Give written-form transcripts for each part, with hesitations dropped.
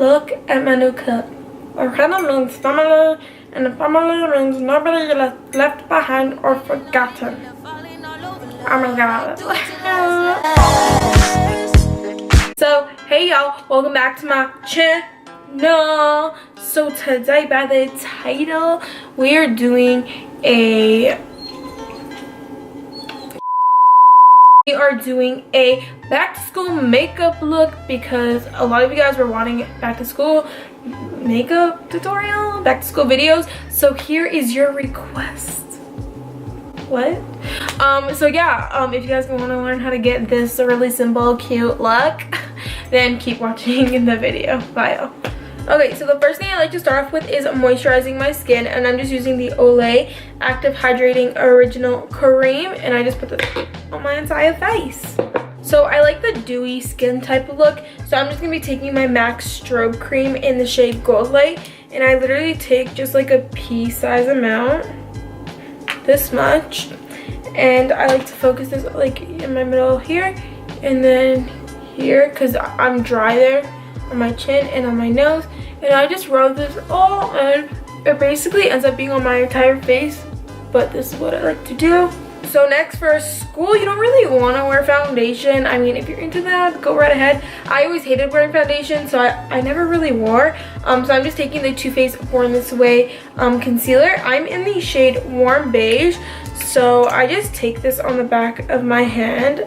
Look at my new cup. Alberta means family, and family means nobody left behind or forgotten. Oh my god. So, hey y'all, welcome back to my channel. So today, by the title, we are doing a back to school makeup look because a lot of you guys were wanting back to school makeup tutorial, back to school videos. So here is your request. What? So yeah, if you guys want to learn how to get this really simple, cute look, then keep watching in the video. Bye. Okay, so the first thing I like to start off with is moisturizing my skin, and I'm just using the Olay Active Hydrating Original Cream, and I just put this on my entire face. So I like the dewy skin type of look, so I'm just going to be taking my MAC Strobe Cream in the shade Gold Light, and I literally take just like a pea-size amount, this much, and I like to focus this like in my middle here, and then here, because I'm dry there on my chin and on my nose, and I just rub this all in. It basically ends up being on my entire face, but this is what I like to do. So next, for school, you don't really want to wear foundation. I mean, if you're into that, go right ahead. I always hated wearing foundation, so I never really wore. So I'm just taking the Too Faced Born This Way concealer. I'm in the shade Warm Beige, so I just take this on the back of my hand,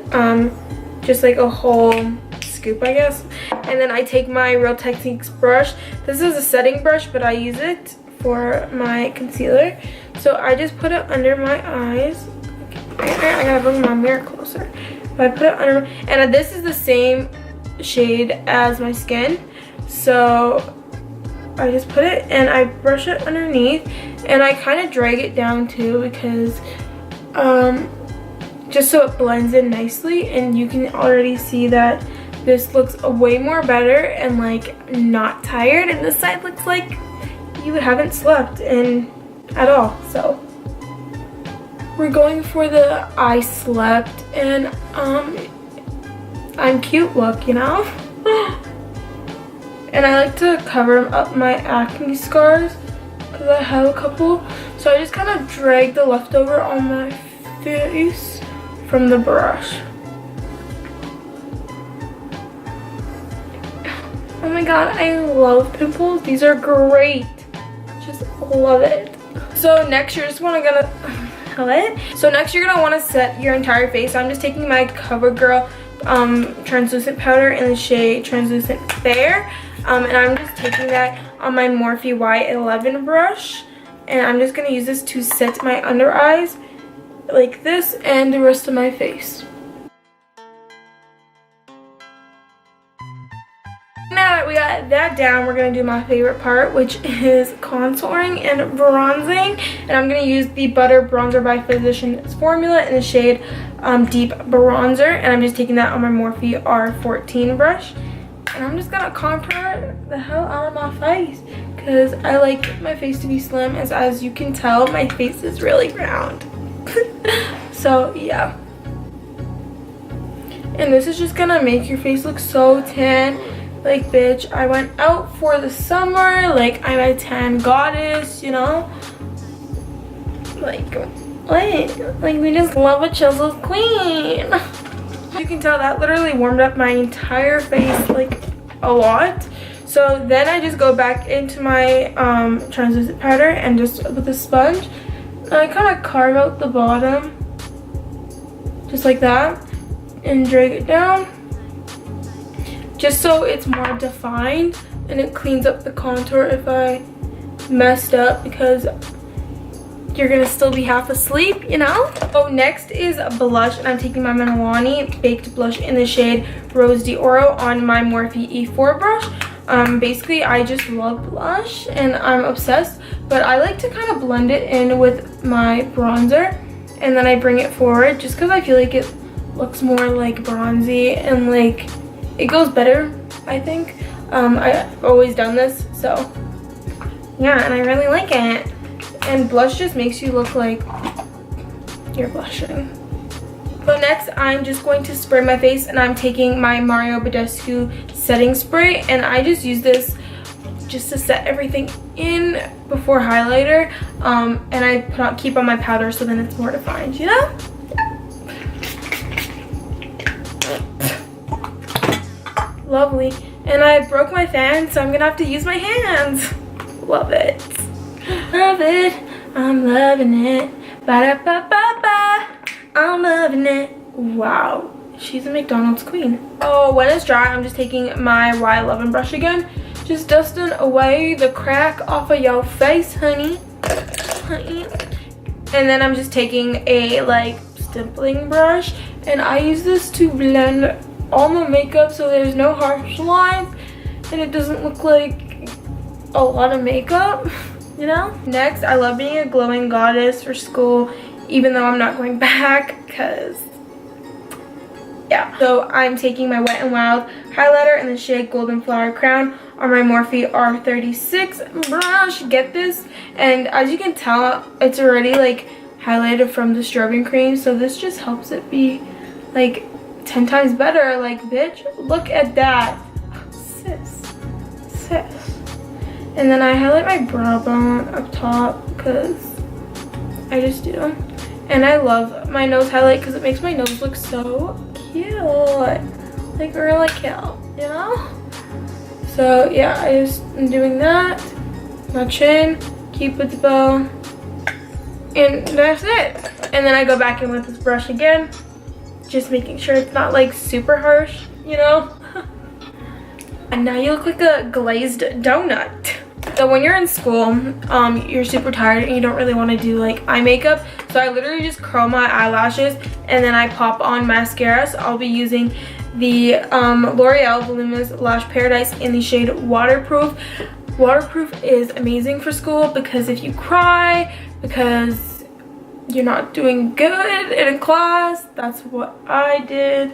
just like a whole scoop, I guess. And then I take my Real Techniques brush. This is a setting brush, but I use it for my concealer. So I just put it under my eyes. I gotta bring my mirror closer. But I put it under, and this is the same shade as my skin. So I just put it and I brush it underneath, and I kind of drag it down too, because just so it blends in nicely. And you can already see that this looks way more better and like not tired, and this side looks like you haven't slept in at all. So we're going for the I slept and I'm cute look, you know. And I like to cover up my acne scars because I have a couple, so I just kind of drag the leftover on my face from the brush. Oh my god, I love pimples. These are great. Just love it. So next you're just want to So next you're gonna want to set your entire face. So I'm just taking my CoverGirl translucent powder in the shade Translucent Fair, and I'm just taking that on my Morphe Y11 brush, and I'm just gonna use this to set my under eyes like this and the rest of my face. Now that we got that down, we're going to do my favorite part, which is contouring and bronzing. And I'm going to use the Butter Bronzer by Physicians Formula in the shade Deep Bronzer. And I'm just taking that on my Morphe R14 brush. And I'm just going to contour the hell out of my face, because I like my face to be slim. As you can tell, my face is really round. So, yeah. And this is just going to make your face look so tan. Like, bitch, I went out for the summer, like, I'm a tan goddess, you know? Like, what? Like, we just love a chiseled queen. You can tell that literally warmed up my entire face, like, a lot. So then I just go back into my translucent powder, and just with a sponge, and I kind of carve out the bottom, just like that, and drag it down, just so it's more defined, and it cleans up the contour if I messed up, because you're gonna still be half asleep, you know? So next is blush, and I'm taking my Milani Baked Blush in the shade Rose d'Oro on my Morphe E4 brush. Basically, I just love blush, and I'm obsessed, but I like to kind of blend it in with my bronzer, and then I bring it forward, just because I feel like it looks more like bronzy, and like it goes better, I think. I've always done this, so yeah, and I really like it. And blush just makes you look like you're blushing. So next, I'm just going to spray my face, and I'm taking my Mario Badescu setting spray, and I just use this just to set everything in before highlighter, and I keep on my powder so then it's more defined, you know? Lovely. And I broke my fan, so I'm gonna have to use my hands. Love it. Love it. I'm loving it. Ba-da-ba-ba-ba. I'm loving it. Wow. She's a McDonald's queen. Oh, when it's dry, I'm just taking my Y11 brush again. Just dusting away the crack off of your face, honey. And then I'm just taking a like stippling brush, and I use this to blend all my makeup so there's no harsh lines and it doesn't look like a lot of makeup, you know? Next, I love being a glowing goddess for school, even though I'm not going back, because yeah. So I'm taking my Wet n Wild highlighter in the shade Golden Flower Crown on my Morphe R36 brush. Get this, and as you can tell, it's already like highlighted from the strobing cream, so this just helps it be like 10 times better. Like, bitch, look at that. Sis. And then I highlight my brow bone up top because I just do. And I love my nose highlight because it makes my nose look so cute. Like, really cute, you know? So yeah, I just am doing that. My chin, Cupid's bow, and that's it. And then I go back in with this brush again, just making sure it's not like super harsh, you know? And now you look like a glazed donut. So when you're in school, you're super tired and you don't really want to do like eye makeup. So I literally just curl my eyelashes and then I pop on mascara. So I'll be using the L'Oreal Voluminous Lash Paradise in the shade Waterproof. Waterproof is amazing for school because if you cry, because you're not doing good in class, that's what I did.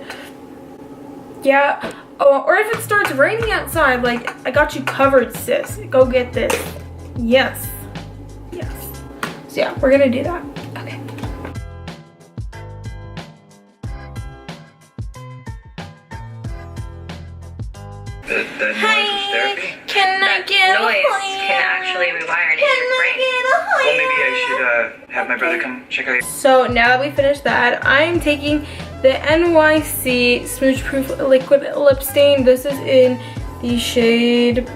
Yeah. Oh, or if it starts raining outside, like, I got you covered, sis. Go get this. Yes. Yes. So yeah, we're gonna do that. Okay. Hi. Can I get a noise Hoyer? can actually rewire an injured brain. Well, maybe I should have my brother come check out your... So now that we finished that, I'm taking the NYC Smooch Proof Liquid Lip Stain. This is in the shade...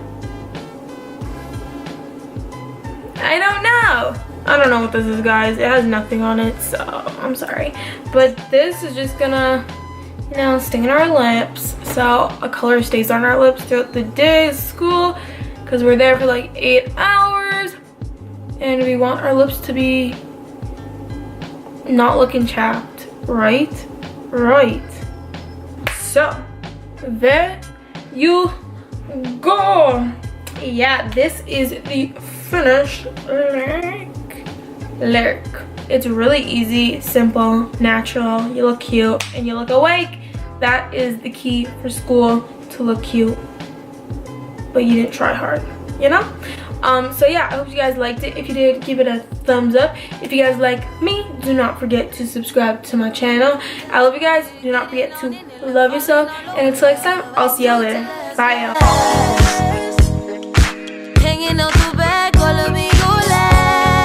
I don't know what this is, guys. It has nothing on it, so I'm sorry. But this is just gonna, you know, stain our lips so a color stays on our lips throughout the day of school, because we're there for like 8 hours and we want our lips to be not looking chapped, right? Right. So there you go. Yeah, this is the finished look. It's really easy, simple, natural. You look cute and you look awake. That is the key for school, to look cute, but you didn't try hard, you know? So yeah, I hope you guys liked it. If you did, give it a thumbs up. If you guys like me, do not forget to subscribe to my channel. I love you guys. Do not forget to love yourself. And until next time, I'll see y'all later. Bye, y'all.